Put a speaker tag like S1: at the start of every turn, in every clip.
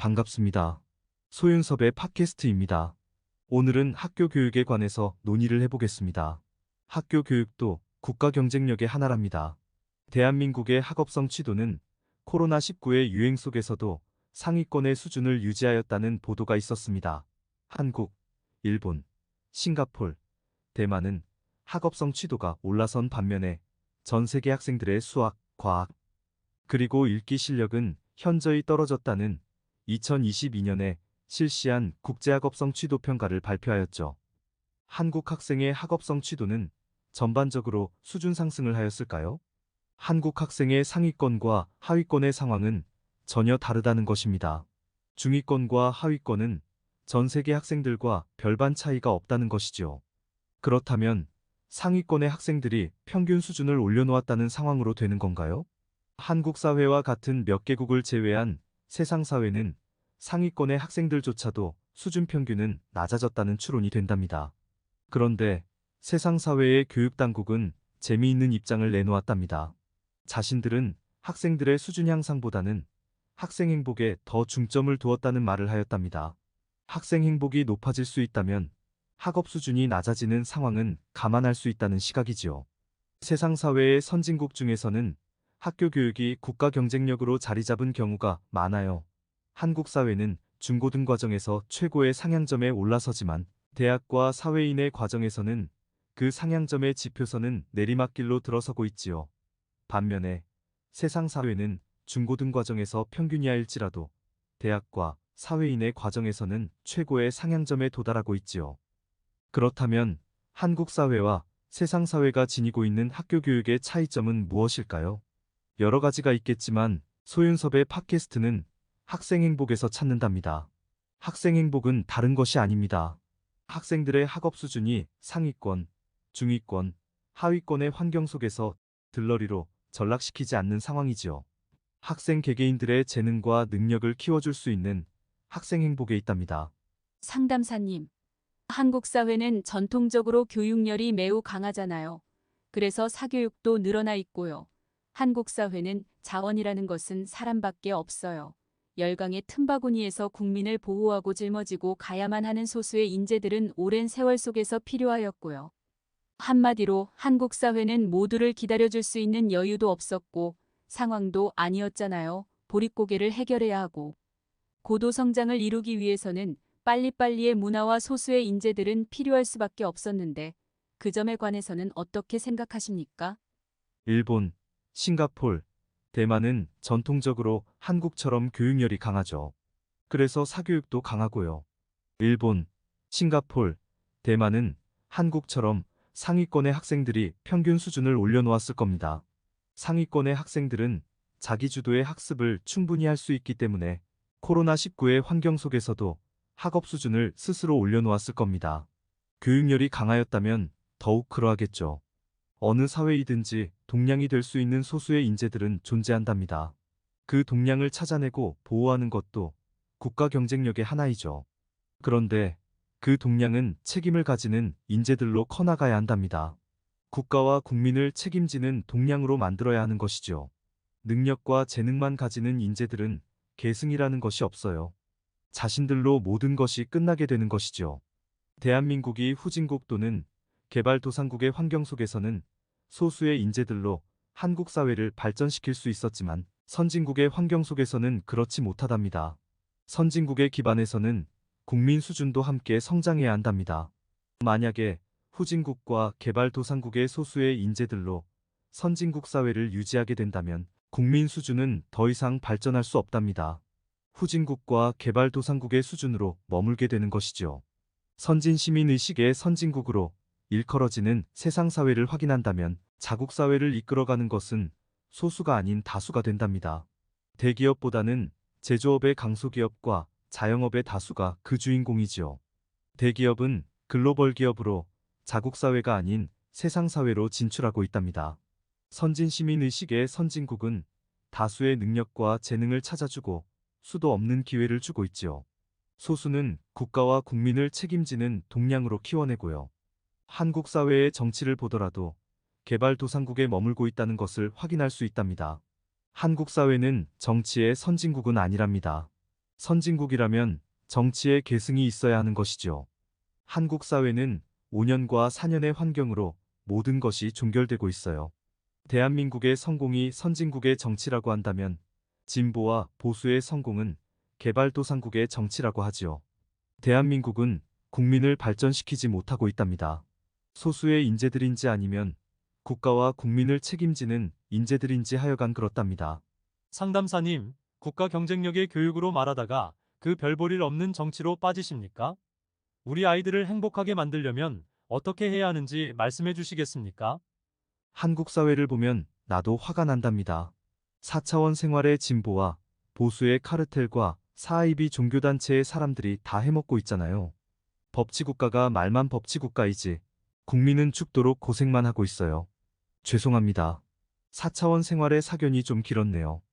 S1: 반갑습니다. 소윤섭의 팟캐스트입니다. 오늘은 학교 교육에 관해서 논의를 해보겠습니다. 학교 교육도 국가 경쟁력의 하나랍니다. 대한민국의 학업성 취도는 코로나19의 유행 속에서도 상위권의 수준을 유지하였다는 보도가 있었습니다. 한국, 일본, 싱가폴, 대만은 학업성 취도가 올라선 반면에 전 세계 학생들의 수학, 과학, 그리고 읽기 실력은 현저히 떨어졌다는 2022년에 실시한 국제학업성 취도 평가를 발표하였죠. 한국 학생의 학업성 취도는 전반적으로 수준 상승을 하였을까요? 한국 학생의 상위권과 하위권의 상황은 전혀 다르다는 것입니다. 중위권과 하위권은 전 세계 학생들과 별반 차이가 없다는 것이지요. 그렇다면 상위권의 학생들이 평균 수준을 올려놓았다는 상황으로 되는 건가요? 한국 사회와 같은 몇 개국을 제외한 세상 사회는 상위권의 학생들조차도 수준 평균은 낮아졌다는 추론이 된답니다. 그런데 세상 사회의 교육당국은 재미있는 입장을 내놓았답니다. 자신들은 학생들의 수준 향상보다는 학생 행복에 더 중점을 두었다는 말을 하였답니다. 학생 행복이 높아질 수 있다면 학업 수준이 낮아지는 상황은 감안할 수 있다는 시각이지요. 세상 사회의 선진국 중에서는 학교 교육이 국가 경쟁력으로 자리 잡은 경우가 많아요. 한국 사회는 중고등 과정에서 최고의 상향점에 올라서지만 대학과 사회인의 과정에서는 그 상향점의 지표선은 내리막길로 들어서고 있지요. 반면에 세상 사회는 중고등 과정에서 평균이하일지라도 대학과 사회인의 과정에서는 최고의 상향점에 도달하고 있지요. 그렇다면 한국 사회와 세상 사회가 지니고 있는 학교 교육의 차이점은 무엇일까요? 여러 가지가 있겠지만 소윤섭의 팟캐스트는 학생 행복에서 찾는답니다. 학생 행복은 다른 것이 아닙니다. 학생들의 학업 수준이 상위권, 중위권, 하위권의 환경 속에서 들러리로 전락시키지 않는 상황이지요. 학생 개개인들의 재능과 능력을 키워줄 수 있는 학생 행복에 있답니다.
S2: 상담사님, 한국 사회는 전통적으로 교육열이 매우 강하잖아요. 그래서 사교육도 늘어나 있고요. 한국 사회는 자원이라는 것은 사람밖에 없어요. 열강의 틈바구니에서 국민을 보호하고 짊어지고 가야만 하는 소수의 인재들은 오랜 세월 속에서 필요하였고요. 한마디로 한국 사회는 모두를 기다려줄 수 있는 여유도 없었고 상황도 아니었잖아요. 보릿고개를 해결해야 하고. 고도 성장을 이루기 위해서는 빨리빨리의 문화와 소수의 인재들은 필요할 수밖에 없었는데 그 점에 관해서는 어떻게 생각하십니까?
S1: 일본, 싱가폴, 대만은 전통적으로 한국처럼 교육열이 강하죠. 그래서 사교육도 강하고요. 일본, 싱가폴, 대만은 한국처럼 상위권의 학생들이 평균 수준을 올려놓았을 겁니다. 상위권의 학생들은 자기 주도의 학습을 충분히 할 수 있기 때문에 코로나19의 환경 속에서도 학업 수준을 스스로 올려놓았을 겁니다. 교육열이 강하였다면 더욱 그러하겠죠. 어느 사회이든지 동량이 될 수 있는 소수의 인재들은 존재한답니다. 그 동량을 찾아내고 보호하는 것도 국가 경쟁력의 하나이죠. 그런데 그 동량은 책임을 가지는 인재들로 커나가야 한답니다. 국가와 국민을 책임지는 동량으로 만들어야 하는 것이죠. 능력과 재능만 가지는 인재들은 계승이라는 것이 없어요. 자신들로 모든 것이 끝나게 되는 것이죠. 대한민국이 후진국 또는 개발도상국의 환경 속에서는 소수의 인재들로 한국 사회를 발전시킬 수 있었지만 선진국의 환경 속에서는 그렇지 못하답니다. 선진국의 기반에서는 국민 수준도 함께 성장해야 한답니다. 만약에 후진국과 개발도상국의 소수의 인재들로 선진국 사회를 유지하게 된다면 국민 수준은 더 이상 발전할 수 없답니다. 후진국과 개발도상국의 수준으로 머물게 되는 것이죠. 선진 시민의식의 선진국으로 일컬어지는 세상 사회를 확인한다면 자국 사회를 이끌어가는 것은 소수가 아닌 다수가 된답니다. 대기업보다는 제조업의 강소기업과 자영업의 다수가 그 주인공이지요. 대기업은 글로벌 기업으로 자국 사회가 아닌 세상 사회로 진출하고 있답니다. 선진 시민의식의 선진국은 다수의 능력과 재능을 찾아주고 수도 없는 기회를 주고 있지요. 소수는 국가와 국민을 책임지는 동량으로 키워내고요. 한국 사회의 정치를 보더라도 개발도상국에 머물고 있다는 것을 확인할 수 있답니다. 한국 사회는 정치의 선진국은 아니랍니다. 선진국이라면 정치에 계승이 있어야 하는 것이죠. 한국 사회는 5년과 4년의 환경으로 모든 것이 종결되고 있어요. 대한민국의 성공이 선진국의 정치라고 한다면 진보와 보수의 성공은 개발도상국의 정치라고 하지요. 대한민국은 국민을 발전시키지 못하고 있답니다. 소수의 인재들인지 아니면 국가와 국민을 책임지는 인재들인지 하여간 그렇답니다.
S3: 상담사님, 국가 경쟁력의 교육으로 말하다가 그 별 볼 일 없는 정치로 빠지십니까? 우리 아이들을 행복하게 만들려면 어떻게 해야 하는지 말씀해 주시겠습니까?
S1: 한국 사회를 보면 나도 화가 난답니다. 4차원 생활의 진보와 보수의 카르텔과 사이비 종교단체의 사람들이 다 해먹고 있잖아요. 법치국가가 말만 법치국가이지 국민은 죽도록 고생만 하고 있어요. 죄송합니다. 4차원 생활의 사견이 좀 길었네요.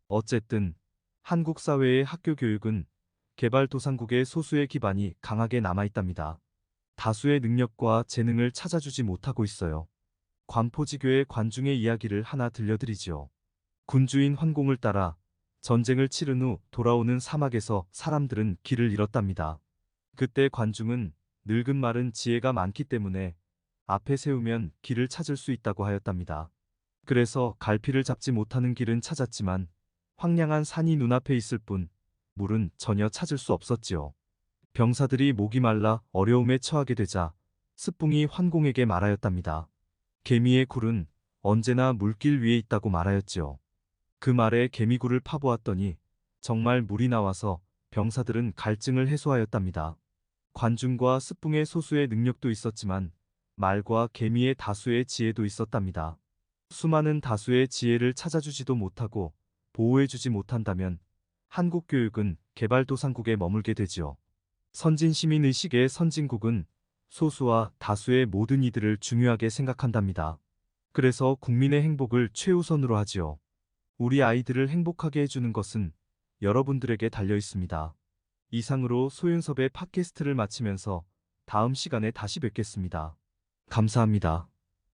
S1: 어쨌든 한국 사회의 학교 교육은 개발도상국의 소수의 기반이 강하게 남아있답니다. 다수의 능력과 재능을 찾아주지 못하고 있어요. 관포지교의 관중의 이야기를 하나 들려드리지요. 군주인 환공을 따라 전쟁을 치른 후 돌아오는 사막에서 사람들은 길을 잃었답니다. 그때 관중은 늙은 말은 지혜가 많기 때문에 앞에 세우면 길을 찾을 수 있다고 하였답니다. 그래서 갈피를 잡지 못하는 길은 찾았지만 황량한 산이 눈앞에 있을 뿐 물은 전혀 찾을 수 없었지요. 병사들이 목이 말라 어려움에 처하게 되자 스뿡이 환공에게 말하였답니다. 개미의 굴은 언제나 물길 위에 있다고 말하였지요. 그 말에 개미굴을 파보았더니 정말 물이 나와서 병사들은 갈증을 해소하였답니다. 관중과 스뿡의 소수의 능력도 있었지만 말과 개미의 다수의 지혜도 있었답니다. 수많은 다수의 지혜를 찾아주지도 못하고 보호해주지 못한다면 한국 교육은 개발도상국에 머물게 되지요. 선진시민의식의 선진국은 소수와 다수의 모든 이들을 중요하게 생각한답니다. 그래서 국민의 행복을 최우선으로 하지요. 우리 아이들을 행복하게 해주는 것은 여러분들에게 달려 있습니다. 이상으로 소윤섭의 팟캐스트를 마치면서 다음 시간에 다시 뵙겠습니다. 감사합니다.